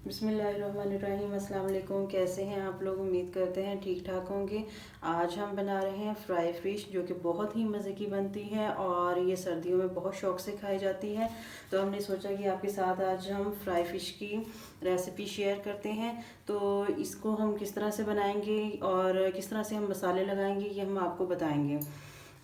बिस्मिल्लाहिर्रहमानिर्रहीम। अस्सलाम वालेकुम। कैसे हैं आप लोग? उम्मीद करते हैं ठीक ठाक होंगे। आज हम बना रहे हैं फ्राई फ़िश, जो कि बहुत ही मज़े की बनती है और ये सर्दियों में बहुत शौक़ से खाई जाती है। तो हमने सोचा कि आपके साथ आज हम फ्राई फ़िश की रेसिपी शेयर करते हैं। तो इसको हम किस तरह से बनाएंगे और किस तरह से हम मसाले लगाएंगे, ये हम आपको बताएंगे।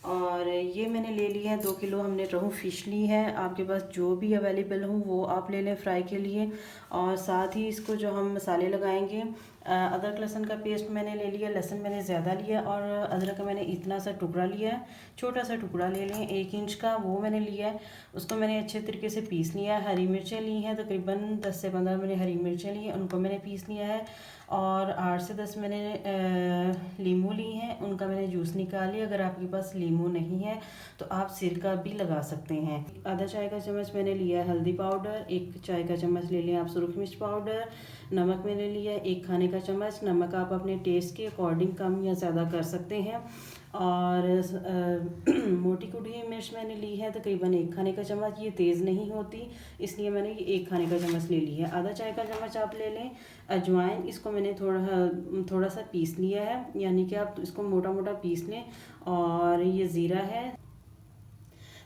और ये मैंने ले लिया है 2 किलो हमने रोहू फ़िश ली है। आपके पास जो भी अवेलेबल हो वो आप ले लें फ्राई के लिए। और साथ ही इसको जो हम मसाले लगाएंगे, अदरक लहसुन का पेस्ट मैंने ले लिया। लहसुन मैंने ज़्यादा लिया और अदरक का मैंने इतना सा टुकड़ा लिया है, छोटा सा टुकड़ा ले लें 1 इंच का, वो मैंने लिया है। उसको मैंने अच्छे तरीके से पीस लिया है। हरी मिर्चें ली हैं, तकरीबन 10 से 15 मैंने हरी मिर्चें ली हैं, उनको मैंने पीस लिया है। और 8 से 10 मैंने लीमू ली हैं, उनका मैंने जूस निकाल लिया। अगर आपके पास लीमू नहीं है तो आप सिरका भी लगा सकते हैं। आधा चाय का चम्मच मैंने लिया है हल्दी पाउडर, 1 चाय का चम्मच ले लें आप सुरख मिर्च पाउडर। नमक मैंने लिया है 1 खाने का चम्मच। नमक आप अपने टेस्ट के अकॉर्डिंग कम या ज़्यादा कर सकते हैं। और मोटी कुटी हुई मिर्च मैंने ली है तकरीबन 1 खाने का चम्मच। ये तेज़ नहीं होती, इसलिए मैंने ये 1 खाने का चम्मच ले लिया है। आधा चाय का चम्मच आप ले लें अजवाइन, इसको मैंने थोड़ा सा पीस लिया है, यानी कि आप इसको मोटा मोटा पीस लें। और ये ज़ीरा है,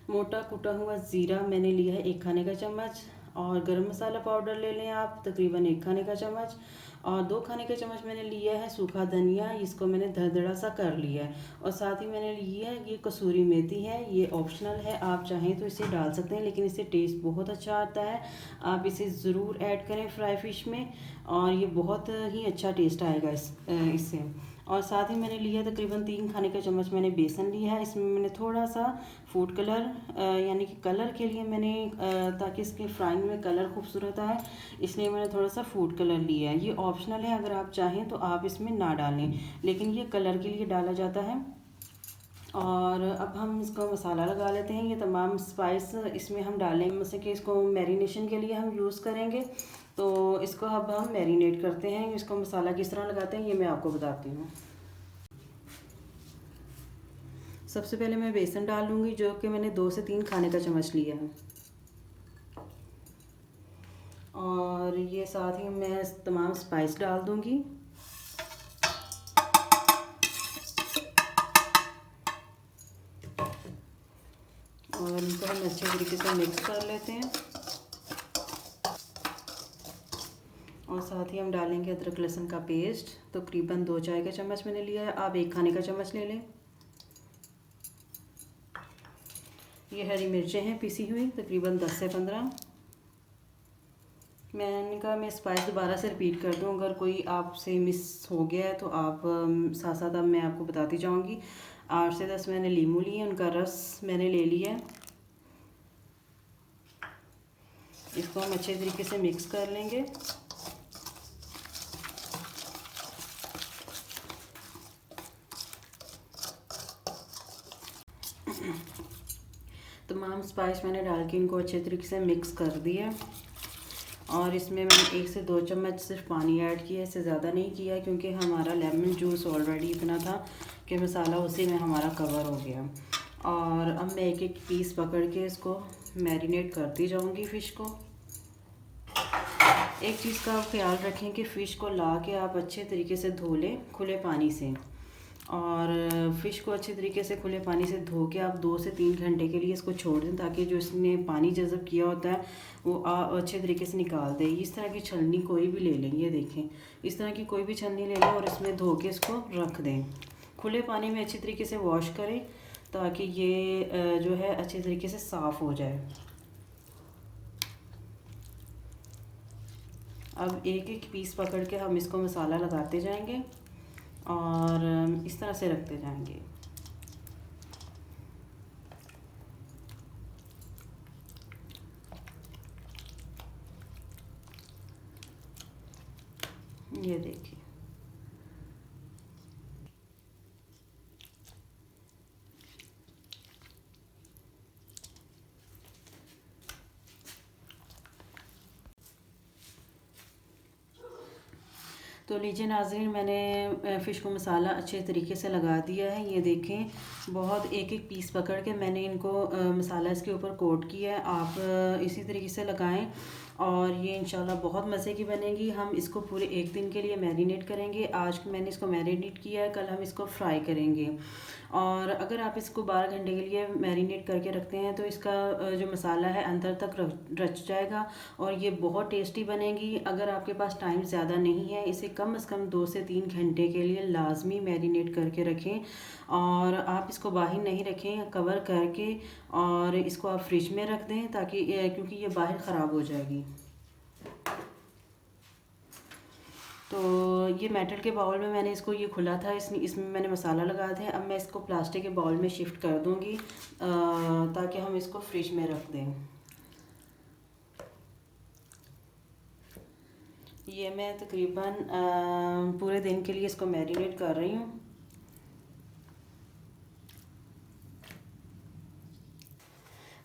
मोटा कुटा हुआ ज़ीरा मैंने लिया है 1 खाने का चम्मच। और गरम मसाला पाउडर ले लें आप तकरीबन 1 खाने का चम्मच। और 2 खाने का चम्मच मैंने लिया है सूखा धनिया, इसको मैंने दरदरा सा कर लिया है। और साथ ही मैंने लिया है ये कसूरी मेथी है, ये ऑप्शनल है, आप चाहें तो इसे डाल सकते हैं, लेकिन इससे टेस्ट बहुत अच्छा आता है। आप इसे ज़रूर ऐड करें फ्राई फ़िश में और ये बहुत ही अच्छा टेस्ट आएगा इससे। और साथ ही मैंने लिया तकरीबन 3 खाने का चम्मच मैंने बेसन लिया है। इसमें मैंने थोड़ा सा फूड कलर, यानी कि कलर के लिए मैंने, ताकि इसके फ्राइंग में कलर खूबसूरत आए, इसलिए मैंने थोड़ा सा फूड कलर लिया है। ये ऑप्शनल है, अगर आप चाहें तो आप इसमें ना डालें, लेकिन ये कलर के लिए डाला जाता है। और अब हम इसका मसाला लगा लेते हैं। ये तमाम स्पाइस इसमें हम डालेंगे, जैसे कि इसको मैरिनेशन के लिए हम यूज़ करेंगे। तो इसको अब हम मैरिनेट करते हैं। इसको मसाला किस तरह लगाते हैं ये मैं आपको बताती हूँ। सबसे पहले मैं बेसन डाल लूँगी, जो कि मैंने 2 से 3 खाने का चम्मच लिया है। और ये साथ ही मैं तमाम स्पाइस डाल दूँगी। और इनको हम अच्छे तरीके से मिक्स कर लेते हैं। और साथ ही हम डालेंगे अदरक लहसुन का पेस्ट, तकरीबन 2 चाय का चम्मच मैंने लिया है, आप 1 खाने का चम्मच ले लें। ये हरी मिर्चें हैं पिसी हुई, तकरीबन 10 से 15। मैंने कहा मैं स्पाइस दोबारा से रिपीट कर दूं, अगर कोई आपसे मिस हो गया है तो आप साथ साथ अब मैं आपको बताती जाऊंगी। 8 से 10 मैंने लीमू लिए, उनका रस मैंने ले लिया है। इसको हम अच्छे तरीके से मिक्स कर लेंगे। तमाम स्पाइस मैंने डाल के इनको अच्छे तरीके से मिक्स कर दिया। और इसमें मैंने 1 से 2 चम्मच सिर्फ पानी ऐड किया, इससे ज़्यादा नहीं किया, क्योंकि हमारा लेमन जूस ऑलरेडी इतना था कि मसाला उसी में हमारा कवर हो गया। और अब मैं एक एक पीस पकड़ के इसको मैरिनेट करती जाऊंगी फ़िश को। एक चीज़ का ख्याल रखें कि फ़िश को ला के आप अच्छे तरीके से धो लें खुले पानी से। और फ़िश को अच्छे तरीके से खुले पानी से धो के आप 2 से 3 घंटे के लिए इसको छोड़ दें, ताकि जो इसने पानी जज़ब किया होता है वो अच्छे तरीके से निकाल दे। इस तरह की छलनी कोई भी ले लें, ये देखें, इस तरह की कोई भी छलनी ले लें और इसमें धो के इसको रख दें। खुले पानी में अच्छी तरीके से वॉश करें, ताकि ये जो है अच्छे तरीके से साफ़ हो जाए। अब एक एक पीस पकड़ के हम इसको मसाला लगाते जाएंगे और इस तरह से रखते जाएंगे। ये देखिए, तो लीजिए नाज़रीन, मैंने फ़िश को मसाला अच्छे तरीके से लगा दिया है। ये देखें, बहुत एक एक पीस पकड़ के मैंने इनको मसाला इसके ऊपर कोट किया है। आप इसी तरीके से लगाएं और ये इंशाल्लाह बहुत मज़े की बनेगी। हम इसको पूरे एक दिन के लिए मैरिनेट करेंगे। आज मैंने इसको मैरिनेट किया है, कल हम इसको फ्राई करेंगे। और अगर आप इसको 12 घंटे के लिए मैरिनेट करके रखते हैं तो इसका जो मसाला है अंदर तक रच जाएगा और ये बहुत टेस्टी बनेगी। अगर आपके पास टाइम ज़्यादा नहीं है, इसे कम से कम 2 से 3 घंटे के लिए लाजमी मैरिनेट करके रखें। और आप इसको बाहर नहीं रखें, कवर करके और इसको आप फ्रिज में रख दें ताकि क्योंकि ये बाहर ख़राब हो जाएगी। तो ये मेटल के बाउल में मैंने इसको, ये खुला था, इसमें मैंने मसाला लगा दिया। अब मैं इसको प्लास्टिक के बाउल में शिफ्ट कर दूँगी ताकि हम इसको फ्रिज में रख दें। ये मैं तकरीबन पूरे दिन के लिए इसको मैरिनेट कर रही हूँ।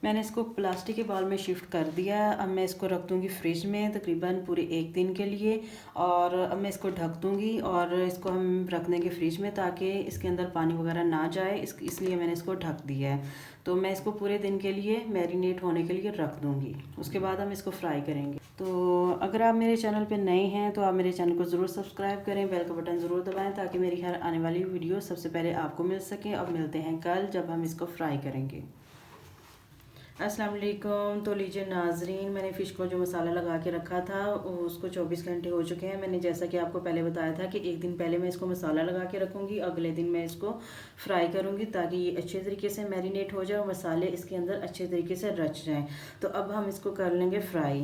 मैंने इसको प्लास्टिक के बाउल में शिफ्ट कर दिया। अब मैं इसको रख दूँगी फ्रिज में तकरीबन पूरे एक दिन के लिए। और अब मैं इसको ढक दूँगी और इसको हम रख देंगे फ्रिज में ताकि इसके अंदर पानी वगैरह ना जाए, इसलिए मैंने इसको ढक दिया है। तो मैं इसको पूरे दिन के लिए मैरिनेट होने के लिए रख दूँगी। उसके बाद हम इसको फ्राई करेंगे। तो अगर आप मेरे चैनल पे नए हैं तो आप मेरे चैनल को ज़रूर सब्सक्राइब करें, बेल का बटन ज़रूर दबाएं ताकि मेरी हर आने वाली वीडियो सबसे पहले आपको मिल सके। अब मिलते हैं कल जब हम इसको फ्राई करेंगे। अस्सलाम वालेकुम। तो लीजिए नाजरीन, मैंने फ़िश को जो मसाला लगा के रखा था उसको 24 घंटे हो चुके हैं। मैंने जैसा कि आपको पहले बताया था कि एक दिन पहले मैं इसको मसाला लगा के रखूँगी, अगले दिन मैं इसको फ्राई करूँगी ताकि ये अच्छे तरीके से मैरिनेट हो जाए और मसाले इसके अंदर अच्छे तरीके से रच जाएँ। तो अब हम इसको कर लेंगे फ्राई।